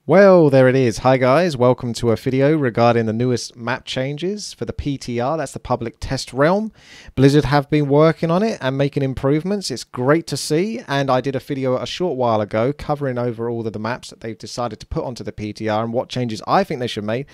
Well, there it is. Hi guys, welcome to a video regarding the newest map changes for the PTR, that's the public test realm. Blizzard have been working on it and making improvements. It's great to see, and I did a video a short while ago covering over all of the maps that they've decided to put onto the PTR and what changes I think they should make.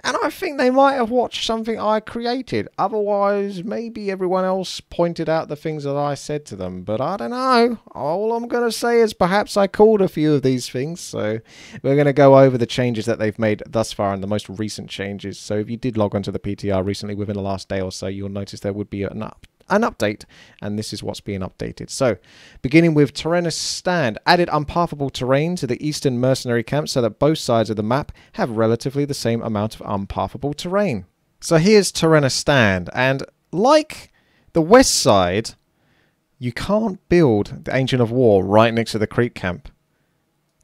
And I think they might have watched something I created. Otherwise, maybe everyone else pointed out the things that I said to them. But I don't know. All I'm going to say is perhaps I called a few of these things. So we're going to go over the changes that they've made thus far and the most recent changes. So if you did log onto the PTR recently within the last day or so, you'll notice there would be an update, and this is what's being updated. So, beginning with Terenas Stand, added unpathable terrain to the eastern mercenary camp so that both sides of the map have relatively the same amount of unpathable terrain. So here's Terenas Stand, and like the west side, you can't build the Ancient of War right next to the creep camp.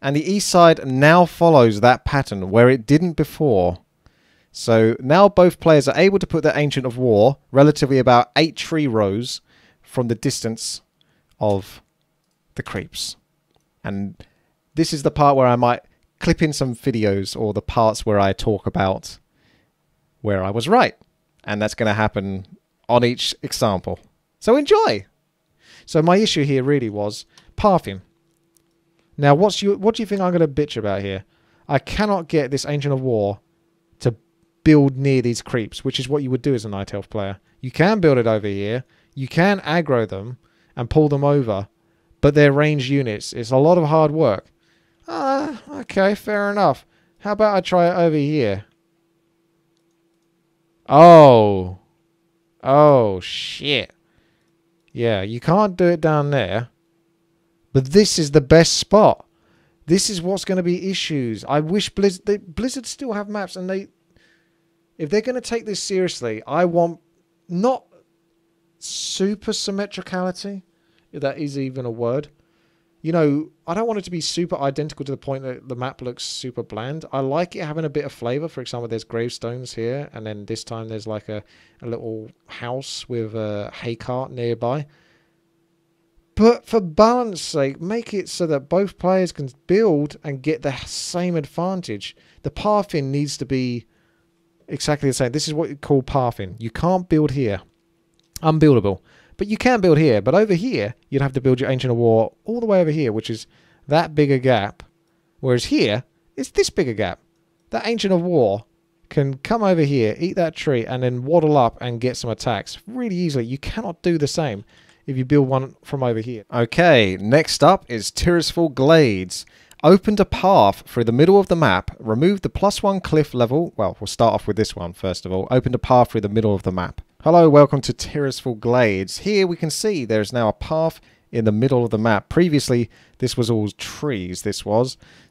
And the east side now follows that pattern where it didn't before. So now both players are able to put the Ancient of War relatively about 8 tree rows from the distance of the creeps. And this is the part where I might clip in some videos or the parts where I talk about where I was right. And that's going to happen on each example. So enjoy! So my issue here really was pathing. Now what do you think I'm going to bitch about here? I cannot get this Ancient of War to build near these creeps, which is what you would do as a Night Elf player. You can build it over here, you can aggro them and pull them over, but they're ranged units. It's a lot of hard work. Okay, fair enough. How about I try it over here? Oh, shit. Yeah, you can't do it down there, but this is the best spot. This is what's going to be issues. I wish Blizzard still have maps, and if they're going to take this seriously, I want not super symmetricality, if that is even a word. You know, I don't want it to be super identical to the point that the map looks super bland. I like it having a bit of flavour. For example, there's gravestones here, and then this time there's like a little house with a hay cart nearby. But for balance sake, make it so that both players can build and get the same advantage. The pathing needs to be exactly the same. This is what you call pathing. You can't build here. Unbuildable. But you can build here. But over here, you'd have to build your Ancient of War all the way over here, which is that bigger gap. Whereas here, it's this bigger gap. That Ancient of War can come over here, eat that tree, and then waddle up and get some attacks really easily. You cannot do the same if you build one from over here. Okay, next up is Tirisfal Glades. Opened a path through the middle of the map, removed the +1 cliff level. Well, we'll start off with this one first of all. Opened a path through the middle of the map. Hello, welcome to Tirisfal Glades. Here we can see there's now a path in the middle of the map. Previously, this was all trees,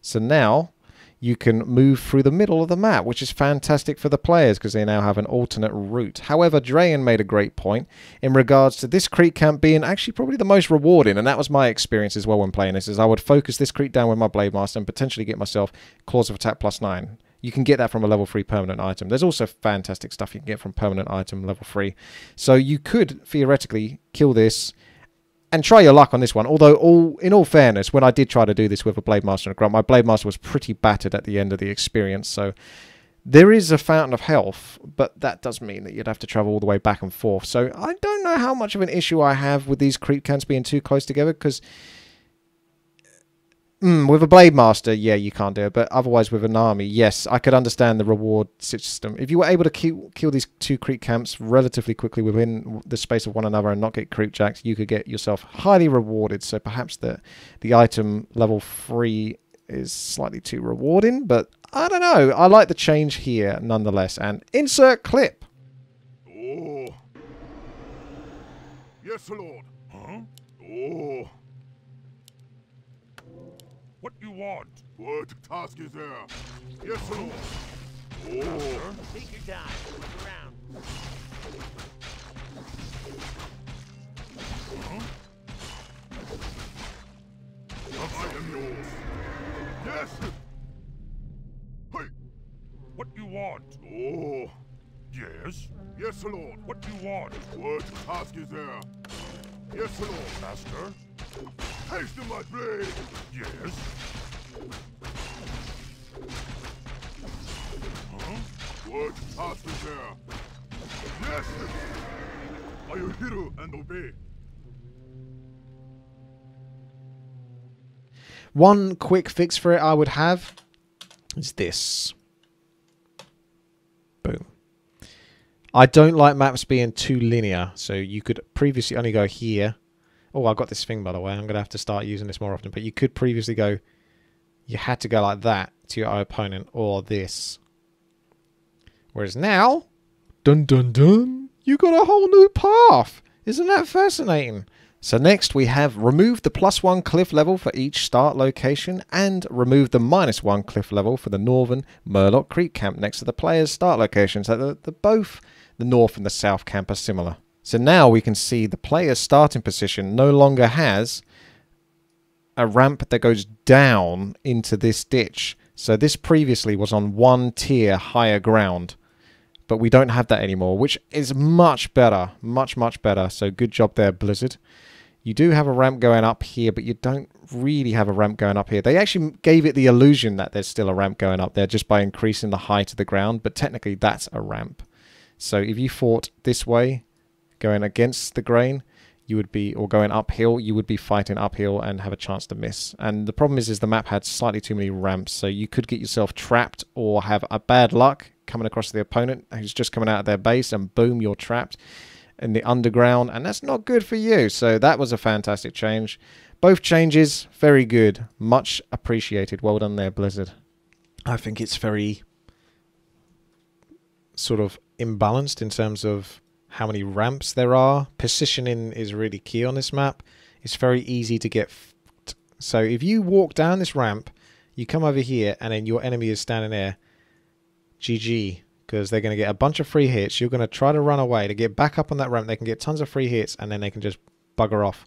So now you can move through the middle of the map, which is fantastic for the players because they now have an alternate route. However, Drayan made a great point in regards to this creep camp being actually probably the most rewarding, and that was my experience as well when playing this, is I would focus this creep down with my Blade Master and potentially get myself Claws of Attack +9. You can get that from a level 3 permanent item. There's also fantastic stuff you can get from permanent item level 3. So you could theoretically kill this and try your luck on this one. Although, in all fairness, when I did try to do this with a Blade Master and a Grunt, my Blade Master was pretty battered at the end of the experience. So there is a fountain of health, but that does mean that you'd have to travel all the way back and forth. So I don't know how much of an issue I have with these creep camps being too close together, because with a Blade Master, yeah, you can't do it. But otherwise, with an army, yes, I could understand the reward system. If you were able to kill these two creep camps relatively quickly within the space of one another and not get creep jacks, you could get yourself highly rewarded. So perhaps the item level 3 is slightly too rewarding. But I don't know. I like the change here nonetheless. And insert clip. Oh. Yes, Lord. Huh? Oh. What you want? What task is there? Yes, Lord. Oh. Take your time. Look around. Huh? I am yours. Yes. Hey. What you want? Oh. Yes. Yes, Lord. What you want? What task is there? Yes, Lord. Master. Haste my blade! Yes? Word passes there. Yes! I will hear and obey. One quick fix for it I would have is this. Boom. I don't like maps being too linear, so you could previously only go here. Oh, I've got this thing, by the way. I'm going to have to start using this more often. But you could previously go... You had to go like that to your opponent, or this. Whereas now... Dun dun dun! You got a whole new path! Isn't that fascinating? So next we have remove the +1 cliff level for each start location and remove the -1 cliff level for the northern Murloc Creek camp next to the player's start location. So both the north and the south camp are similar. So now we can see the player's starting position no longer has a ramp that goes down into this ditch. So this previously was on 1 tier higher ground. But we don't have that anymore, which is much better. Much, much better. So good job there, Blizzard. You do have a ramp going up here, but you don't really have a ramp going up here. They actually gave it the illusion that there's still a ramp going up there just by increasing the height of the ground, but technically that's a ramp. So if you fought this way, going against the grain, you would be, or going uphill, you would be fighting uphill and have a chance to miss. And the problem is the map had slightly too many ramps, so you could get yourself trapped or have a bad luck coming across the opponent who's just coming out of their base, and boom, you're trapped in the underground, and that's not good for you. So that was a fantastic change. Both changes, very good. Much appreciated. Well done there, Blizzard. I think it's very sort of imbalanced in terms of how many ramps there are. Positioning is really key on this map. It's very easy to get f***ed. So if you walk down this ramp, you come over here, and then your enemy is standing there, GG. Because they're going to get a bunch of free hits. You're going to try to run away. To get back up on that ramp, they can get tons of free hits, and then they can just bugger off.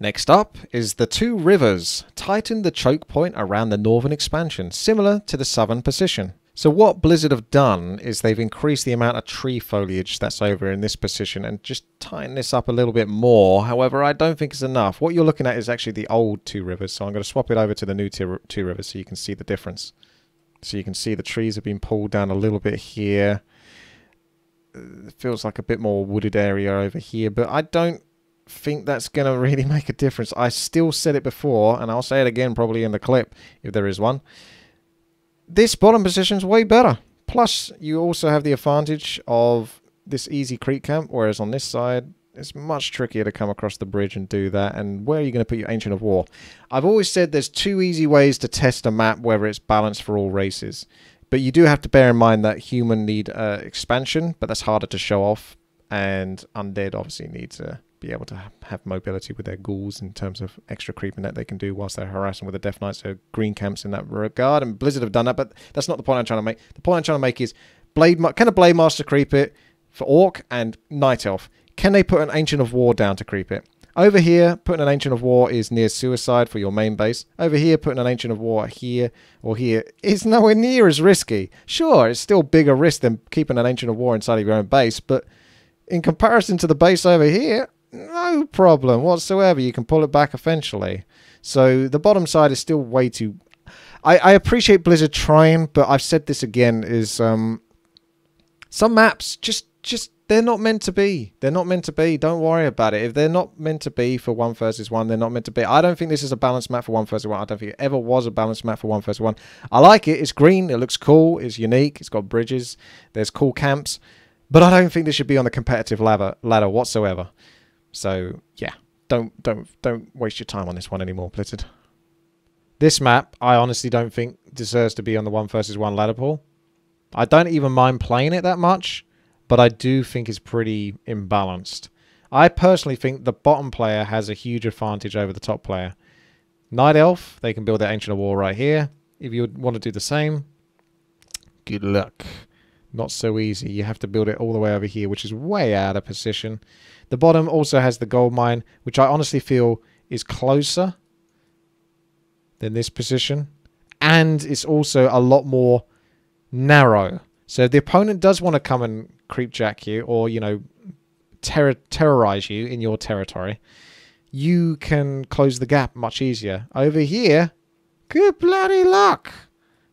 Next up is the 2 rivers. Tighten the choke point around the northern expansion, similar to the southern position. So what Blizzard have done is they've increased the amount of tree foliage that's over in this position and just tighten this up a little bit more. However, I don't think it's enough. What you're looking at is actually the old 2 rivers, so I'm going to swap it over to the new 2 rivers so you can see the difference. So you can see the trees have been pulled down a little bit here. It feels like a bit more wooded area over here, but I don't think that's going to really make a difference. I still said it before, and I'll say it again probably in the clip, if there is one. This bottom position is way better. Plus, you also have the advantage of this easy creek camp, whereas on this side, it's much trickier to come across the bridge and do that. And where are you going to put your Ancient of War? I've always said there's 2 easy ways to test a map, whether it's balanced for all races. But you do have to bear in mind that human need expansion, but that's harder to show off. And undead obviously need to be able to have mobility with their ghouls in terms of extra creeping that they can do whilst they're harassing with the Death Knights. So green camps in that regard. And Blizzard have done that, but that's not the point I'm trying to make. The point I'm trying to make is, can a Blade Master creep it for Orc and Night Elf? Can they put an Ancient of War down to creep it? Over here, putting an Ancient of War is near suicide for your main base. Over here, putting an Ancient of War here or here is nowhere near as risky. Sure, it's still bigger risk than keeping an Ancient of War inside of your own base, but in comparison to the base over here, no problem whatsoever. You can pull it back eventually. So the bottom side is still way too... I appreciate Blizzard trying, but I've said this again, is some maps just they're not meant to be. They're not meant to be. Don't worry about it. If they're not meant to be for 1 versus 1, they're not meant to be. I don't think this is a balanced map for 1 versus 1. I don't think it ever was a balanced map for 1 versus 1. I like it. It's green. It looks cool. It's unique. It's got bridges. There's cool camps. But I don't think this should be on the competitive ladder whatsoever. So, yeah. Don't waste your time on this one anymore, Blizzard. This map, I honestly don't think deserves to be on the 1 versus 1 ladder pool. I don't even mind playing it that much. But I do think it's pretty imbalanced. I personally think the bottom player has a huge advantage over the top player. Night Elf, they can build their Ancient of War right here. If you would want to do the same, good luck. Not so easy. You have to build it all the way over here, which is way out of position. The bottom also has the gold mine, which I honestly feel is closer than this position. And it's also a lot more narrow. So if the opponent does want to come and creepjack you or, you know, terrorize you in your territory, you can close the gap much easier. Over here, good bloody luck.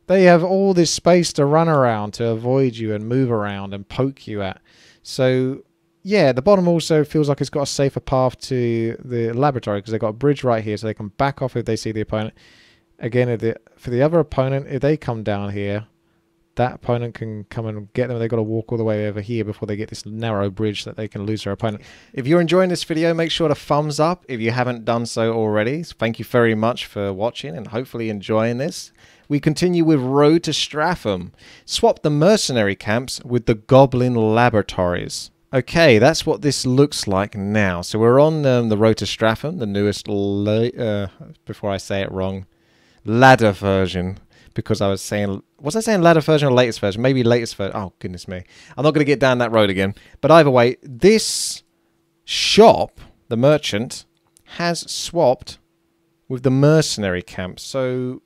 They have all this space to run around to avoid you and move around and poke you at. So, yeah, the bottom also feels like it's got a safer path to the laboratory because they've got a bridge right here so they can back off if they see the opponent. Again, for the other opponent, if they come down here, that opponent can come and get them. They've got to walk all the way over here before they get this narrow bridge that they can lose their opponent. If you're enjoying this video, make sure to thumbs up if you haven't done so already. Thank you very much for watching and hopefully enjoying this. We continue with Road to Stratholme. Swap the Mercenary camps with the Goblin Laboratories. Okay, that's what this looks like now. So we're on the Road to Stratholme, the newest, before I say it wrong, ladder version. Because I was saying ladder version or latest version? Maybe latest version. Oh, goodness me. I'm not going to get down that road again. But either way, this shop, the merchant, has swapped with the mercenary camp. So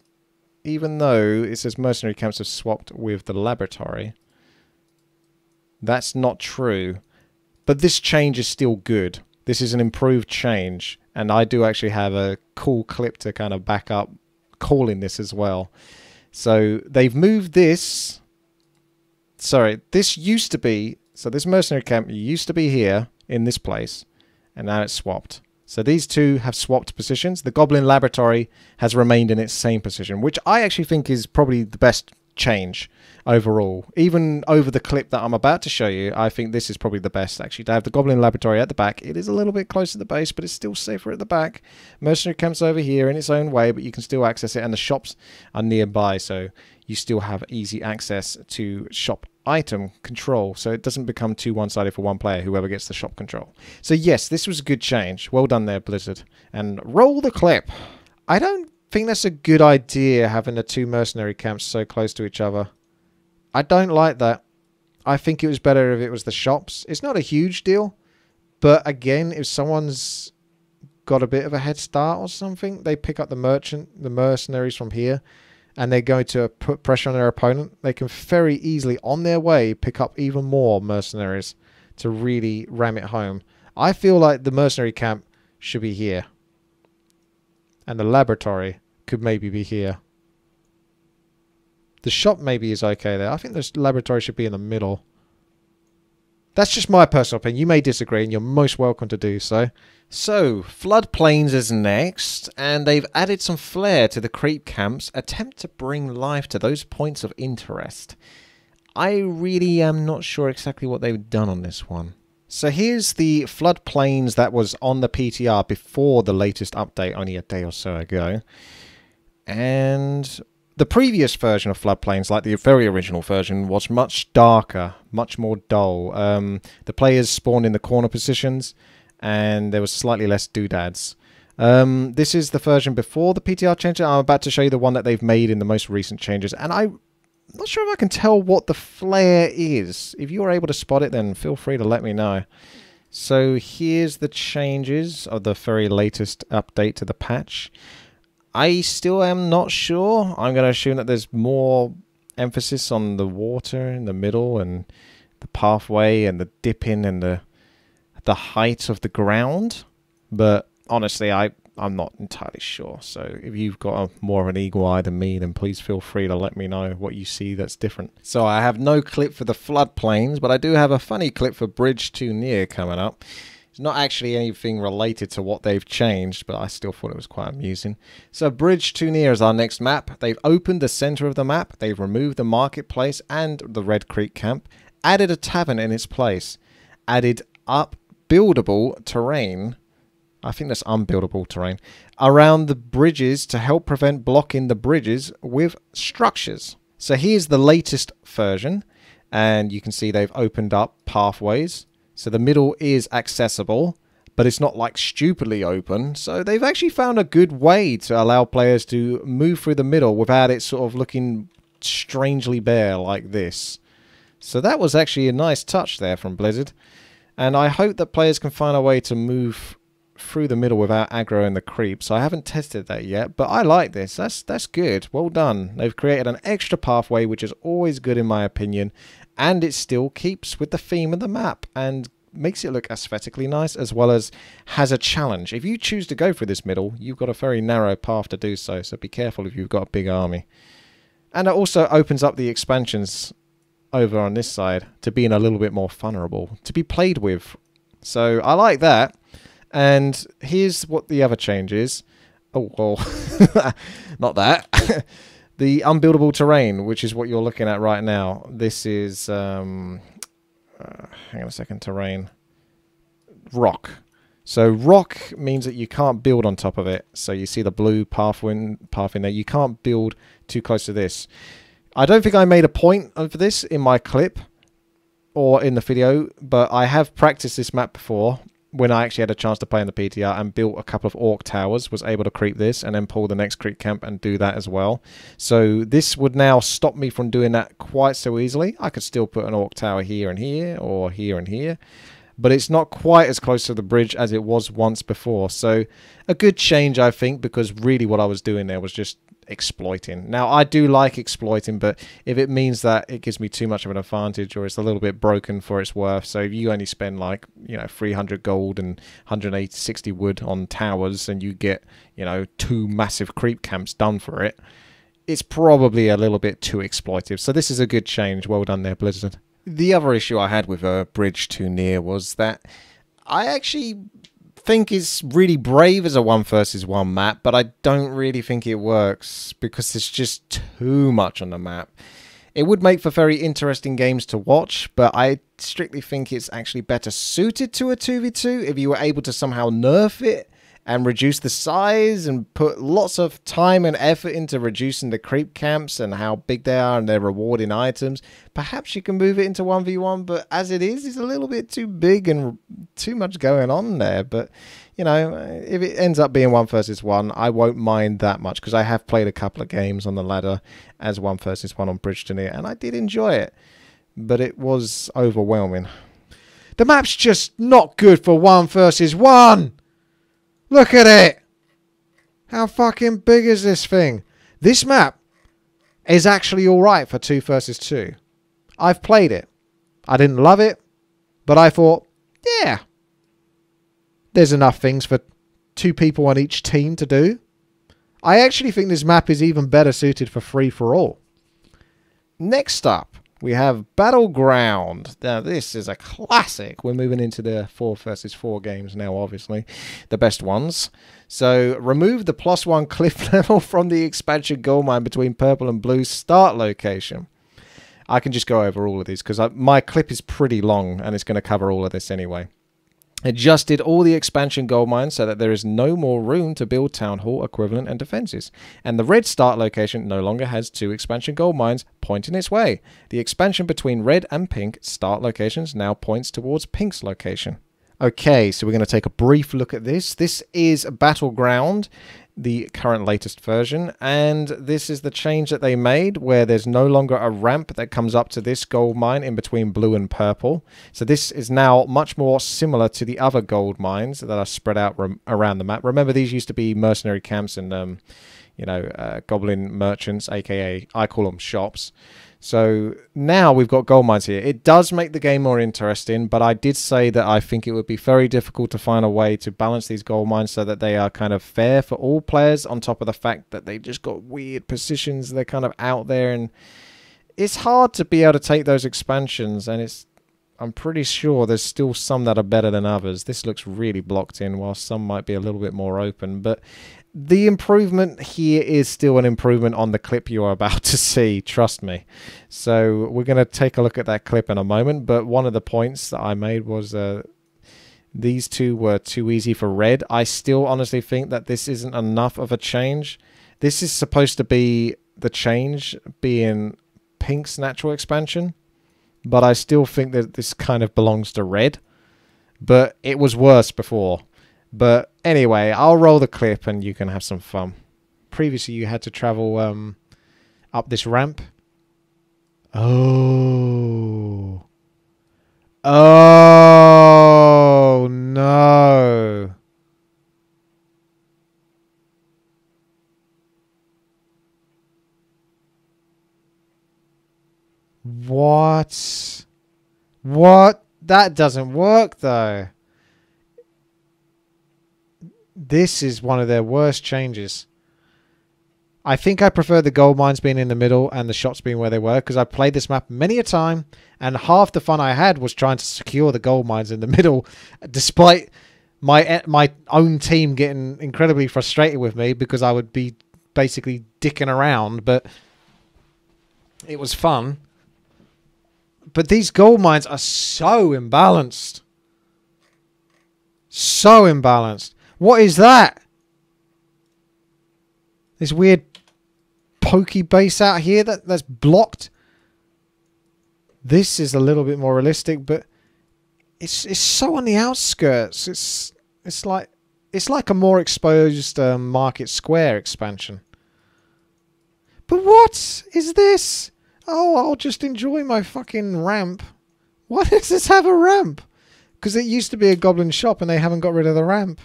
even though it says mercenary camps have swapped with the laboratory, that's not true. But this change is still good. This is an improved change. And I do actually have a cool clip to kind of back up calling this as well. So they've moved this. Sorry, this used to be. So this mercenary camp used to be here in this place. And now it's swapped. So these two have swapped positions. The Goblin Laboratory has remained in its same position, which I actually think is probably the best change overall. Even over the clip that I'm about to show you, I think this is probably the best actually. To have the Goblin Laboratory at the back. It is a little bit closer to the base, but it's still safer at the back. Mercenary camp's over here in its own way, but you can still access it, and the shops are nearby, so you still have easy access to shop item control, so it doesn't become too one-sided for one player, whoever gets the shop control. So yes, this was a good change. Well done there, Blizzard. And roll the clip. I don't think that's a good idea, having the two mercenary camps so close to each other. I don't like that. I think it was better if it was the shops. It's not a huge deal, but again, if someone's got a bit of a head start or something, they pick up the mercenaries from here, and they're going to put pressure on their opponent. They can very easily, on their way, pick up even more mercenaries to really ram it home. I feel like the mercenary camp should be here, and the laboratory could maybe be here. The shop maybe is okay there. I think the laboratory should be in the middle. That's just my personal opinion. You may disagree, and you're most welcome to do so. So, Floodplains is next, and they've added some flair to the creep camps. Attempt to bring life to those points of interest. I really am not sure exactly what they've done on this one. So here's the Floodplains that was on the PTR before the latest update, only a day or so ago. And the previous version of Floodplains, like the very original version, was much darker, much more dull. The players spawned in the corner positions, and there was slightly less doodads. This is the version before the PTR changes. I'm about to show you the one that they've made in the most recent changes, and I'm not sure if I can tell what the flair is. If you're able to spot it, then feel free to let me know. So here's the changes of the very latest update to the patch. I still am not sure. I'm going to assume that there's more emphasis on the water in the middle and the pathway and the dipping and the height of the ground. But honestly, I'm not entirely sure. So if you've got more of an eagle eye than me, then please feel free to let me know what you see that's different. So I have no clip for the Floodplains, but I do have a funny clip for Bridge Too Near coming up. It's not actually anything related to what they've changed, but I still thought it was quite amusing. So Bridge Too Near is our next map. They've opened the center of the map. They've removed the marketplace and the Red Creek camp. Added a tavern in its place. Added up buildable terrain. I think that's unbuildable terrain. Around the bridges to help prevent blocking the bridges with structures. So here's the latest version. And you can see they've opened up pathways. So the middle is accessible, but it's not like stupidly open. So they've actually found a good way to allow players to move through the middle without it sort of looking strangely bare like this. So that was actually a nice touch there from Blizzard. And I hope that players can find a way to move through the middle without aggroing the creeps. I haven't tested that yet, but I like this. That's good. Well done. They've created an extra pathway, which is always good in my opinion. And it still keeps with the theme of the map and makes it look aesthetically nice, as well as has a challenge. If you choose to go through this middle, you've got a very narrow path to do so, so be careful if you've got a big army. And it also opens up the expansions over on this side to being a little bit more vulnerable, to be played with. So I like that. And here's what the other change is. Oh, well, not that. The unbuildable terrain, which is what you're looking at right now. This is, hang on a second, terrain. Rock. So rock means that you can't build on top of it. So you see the blue path in there. You can't build too close to this. I don't think I made a point of this in my clip or in the video, but I have practiced this map before when I actually had a chance to play in the PTR and built a couple of orc towers, was able to creep this and then pull the next creep camp and do that as well. So this would now stop me from doing that quite so easily. I could still put an orc tower here and here, or here and here, but it's not quite as close to the bridge as it was once before. So a good change, I think, because really what I was doing there was just exploiting. Now, I do like exploiting, but if it means that it gives me too much of an advantage or it's a little bit broken for its worth, so if you only spend like, 300 gold and 160 wood on towers and you get, 2 massive creep camps done for it, it's probably a little bit too exploitive. So this is a good change. Well done there, Blizzard. The other issue I had with a bridge too near was that I actually think it's really brave as a 1 versus 1 map, but I don't really think it works because there's just too much on the map. It would make for very interesting games to watch, but I strictly think it's actually better suited to a 2v2 if you were able to somehow nerf it and reduce the size and put lots of time and effort into reducing the creep camps and how big they are and their rewarding items. Perhaps you can move it into 1v1, but as it is, it's a little bit too big and too much going on there. But, if it ends up being 1 versus 1, I won't mind that much because I have played a couple of games on the ladder as 1 versus 1 on Bridge to Near, and I did enjoy it, but it was overwhelming. The map's just not good for 1 versus 1! Look at it! How fucking big is this thing? This map is actually alright for 2 versus 2. I've played it. I didn't love it, but I thought, yeah, there's enough things for 2 people on each team to do. I actually think this map is even better suited for free-for-all. Next up, we have Battleground. Now, this is a classic. We're moving into the 4 versus 4 games now, obviously. The best ones. So, remove the +1 cliff level from the expansion gold mine between purple and blue start location. I can just go over all of these because my clip is pretty long and it's going to cover all of this anyway. Adjusted all the expansion gold mines so that there is no more room to build town hall equivalent and defenses. And the red start location no longer has 2 expansion gold mines pointing its way. The expansion between red and pink start locations now points towards pink's location. Okay, so we're going to take a brief look at this. This is Battleground, the current latest version, and this is the change that they made where there's no longer a ramp that comes up to this gold mine in between blue and purple. So this is now much more similar to the other gold mines that are spread out around the map. Remember, these used to be mercenary camps and goblin merchants, aka I call them shops. So now we've got gold mines here. It does make the game more interesting, but I did say that I think it would be very difficult to find a way to balance these gold mines so that they are kind of fair for all players, on top of the fact that they just got weird positions. They're kind of out there, and it's hard to be able to take those expansions, and I'm pretty sure there's still some that are better than others. This looks really blocked in, while some might be a little bit more open, but the improvement here is still an improvement on the clip you are about to see, trust me. So we're going to take a look at that clip in a moment, but one of the points that I made was these 2 were too easy for red. I still honestly think that this isn't enough of a change. This is supposed to be the change being pink's natural expansion, but I still think that this kind of belongs to red. But it was worse before. But anyway, I'll roll the clip and you can have some fun. Previously, you had to travel up this ramp. Oh. Oh, no. What? What? That doesn't work, though. This is one of their worst changes. I think I prefer the gold mines being in the middle and the shops being where they were, because I've played this map many a time, and half the fun I had was trying to secure the gold mines in the middle, despite my own team getting incredibly frustrated with me because I would be basically dicking around, but it was fun. But these gold mines are so imbalanced. So imbalanced. What is that? This weird pokey base out here that's blocked. This is a little bit more realistic, but it's so on the outskirts. It's like a more exposed Market Square expansion. But what is this? Oh, I'll just enjoy my fucking ramp. Why does this have a ramp? Because it used to be a goblin shop and they haven't got rid of the ramp.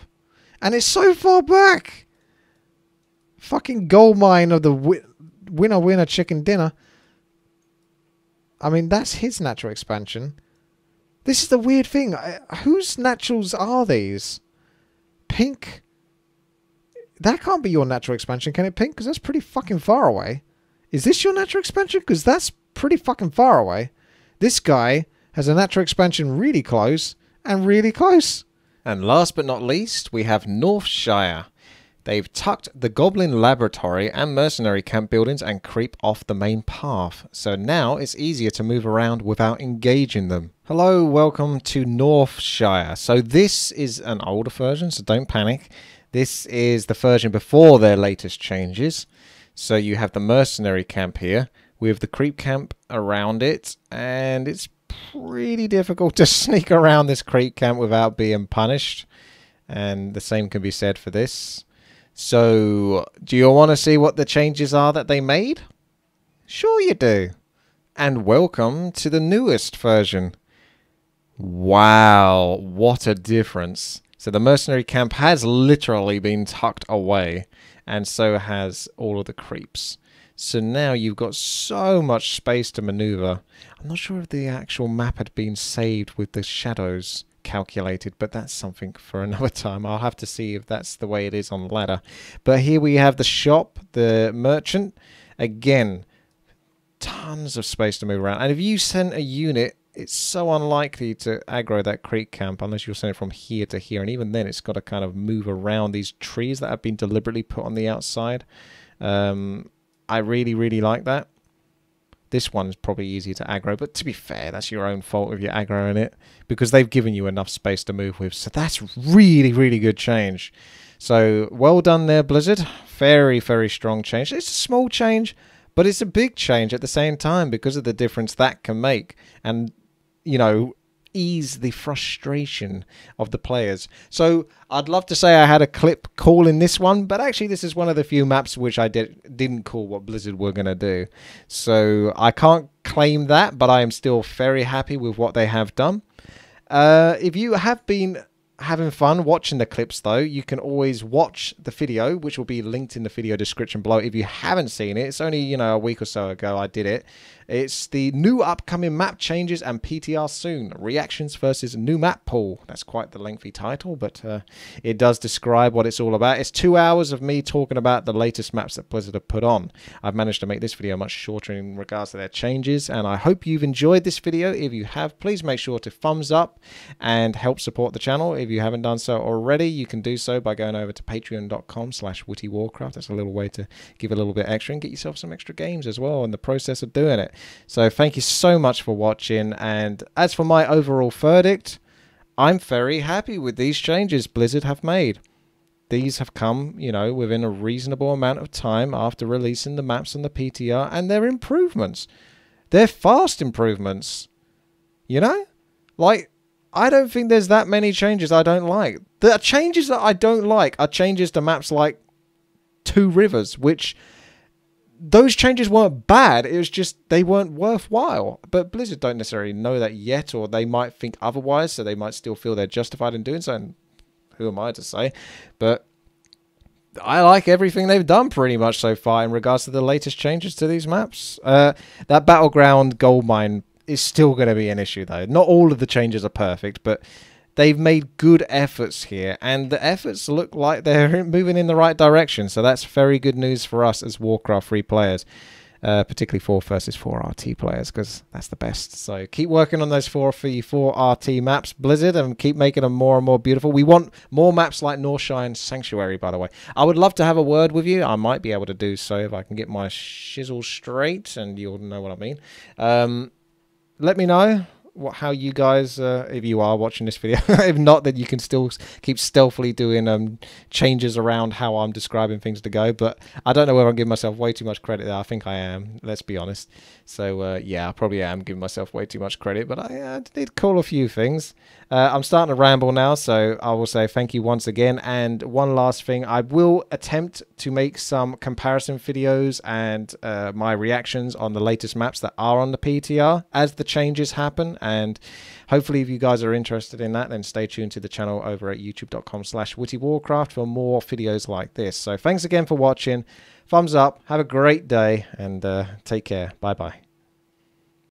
And it's so far back. Fucking gold mine of the winner chicken dinner. I mean, that's his natural expansion. This is the weird thing. Whose naturals are these? Pink? That can't be your natural expansion, can it, Pink? Because that's pretty fucking far away. Is this your natural expansion? Because that's pretty fucking far away. This guy has a natural expansion really close and really close. And last but not least, we have Northshire. They've tucked the Goblin Laboratory and Mercenary camp buildings and creep off the main path. So now it's easier to move around without engaging them. Hello, welcome to Northshire. So this is an older version, so don't panic. This is the version before their latest changes. So you have the Mercenary camp here with the creep camp around it, and it's pretty difficult to sneak around this creep camp without being punished. And the same can be said for this. So, do you want to see what the changes are that they made? Sure you do. And welcome to the newest version. Wow, what a difference. So the Mercenary camp has literally been tucked away, and so has all of the creeps. So now you've got so much space to maneuver. I'm not sure if the actual map had been saved with the shadows calculated, but that's something for another time. I'll have to see if that's the way it is on the ladder. But here we have the shop, the merchant. Again, tons of space to move around. And if you send a unit, it's so unlikely to aggro that creep camp unless you'll send it from here to here. And even then, it's got to kind of move around these trees that have been deliberately put on the outside. I really, really like that. This one's probably easier to aggro, but to be fair, that's your own fault if you're aggroing it, because they've given you enough space to move with. So that's really, really good change. So well done there, Blizzard. Very, very strong change. It's a small change, but it's a big change at the same time because of the difference that can make. And, you know, ease the frustration of the players. So I'd love to say I had a clip calling this one, but actually this is one of the few maps which I didn't call what Blizzard were going to do. So I can't claim that, but I am still very happy with what they have done. If you have been having fun watching the clips though, you can always watch the video, which will be linked in the video description below. If you haven't seen it, it's only, you know, a week or so ago I did it. It's the new upcoming map changes and PTR soon. Reactions versus new map pool. That's quite the lengthy title, but it does describe what it's all about. It's 2 hours of me talking about the latest maps that Blizzard have put on. I've managed to make this video much shorter in regards to their changes, and I hope you've enjoyed this video. If you have, please make sure to thumbs up and help support the channel. If you haven't done so already, you can do so by going over to patreon.com/WTiiWarcraft. That's a little way to give a little bit extra and get yourself some extra games as well in the process of doing it. So thank you so much for watching, and as for my overall verdict, I'm very happy with these changes Blizzard have made. These have come, you know, within a reasonable amount of time after releasing the maps and the PTR, and they're improvements. They're fast improvements. You know? Like, I don't think there's that many changes I don't like. The changes that I don't like are changes to maps like Two Rivers, which those changes weren't bad, it was just they weren't worthwhile. But Blizzard don't necessarily know that yet, or they might think otherwise, so they might still feel they're justified in doing so, and who am I to say? But I like everything they've done pretty much so far in regards to the latest changes to these maps. That Battleground gold mine is still going to be an issue though. Not all of the changes are perfect, but they've made good efforts here, and the efforts look like they're moving in the right direction. So that's very good news for us as Warcraft 3 players, particularly 4 versus 4 RT players, because that's the best. So keep working on those 4v4 RT maps, Blizzard, and keep making them more and more beautiful. We want more maps like Northshire and Sanctuary, by the way. I would love to have a word with you. I might be able to do so if I can get my shizzle straight, and you'll know what I mean. Let me know how you guys, if you are watching this video. If not, then you can still keep stealthily doing changes around how I'm describing things to go. But I don't know whether I'm giving myself way too much credit there. I think I am, let's be honest. So yeah, I probably am giving myself way too much credit, but I did call a few things. I'm starting to ramble now, so I will say thank you once again. And one last thing, I will attempt to make some comparison videos and my reactions on the latest maps that are on the PTR as the changes happen. And hopefully if you guys are interested in that, then stay tuned to the channel over at youtube.com/WTiiWarcraft for more videos like this. So thanks again for watching. Thumbs up, have a great day, and take care. Bye bye.